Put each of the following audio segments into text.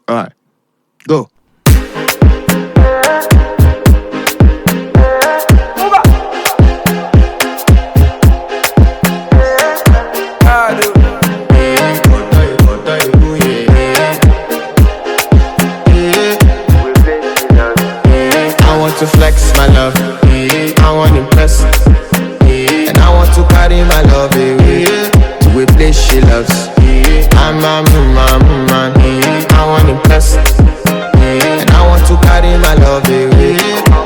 Alright, go. To flex my love, I want to impress, and I want to carry my love away to a place she loves. I'm a man, I want to impress, and I want to carry my love away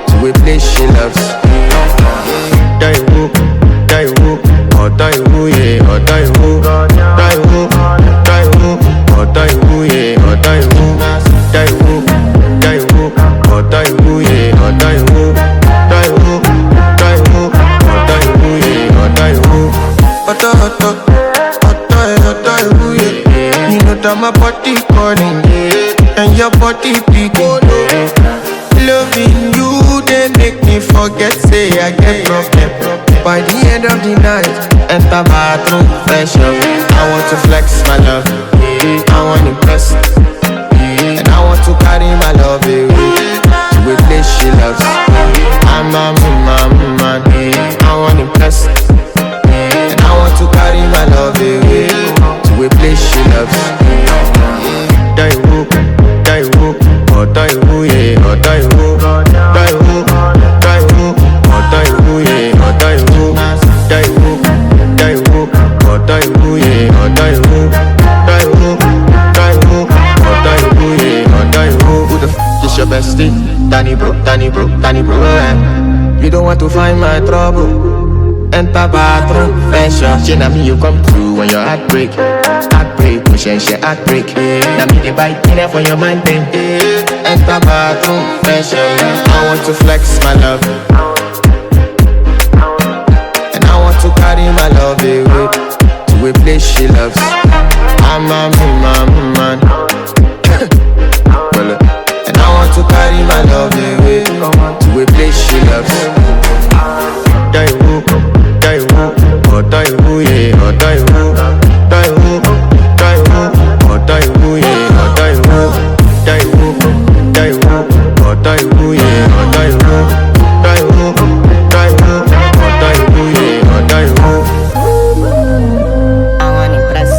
to a place she loves. Die woo, oh die woo, yeah, oh die woo, die woo, oh die woo, yeah, oh die woo, oh die woo, yeah, oh die woo, oh die woo, yeah, oh die woo. Oh, yeah. You know that my body calling, and your body picking. Loving you, they make me forget, say I get problem. By the end of the night, enter bathroom, fresh up. I want to flex my love, I want to impress, and I want to carry my love away to a place she loves. I'm a man, I want to impress, and I want to carry my love away to a place she loves. Die woo, oh die woo, yeah, oh die woo, oh die woo, yeah, oh die woo, oh die woo, yeah, oh die woo, oh die woo, yeah, oh die woo. Who the f is your bestie? Danny bro, You don't want to find my trouble. Enter bathroom, fresh up. She na me you come through when your heartbreak, push and share heartbreak. Na me the bite dinner for your man then. Enter bathroom, fresh up. I want to flex my love, and I want to carry my love away to a place she loves. I'm a man, and I want to carry my love away to a place she loves. Die woo, oh die woo, yeah, oh die woo, oh die woo, yeah, oh die woo, oh die woo, yeah, oh die woo, oh die woo, yeah, oh die woo. I want to impress.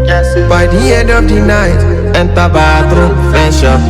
Yes. By the end of the night, enter bathroom, fresh up.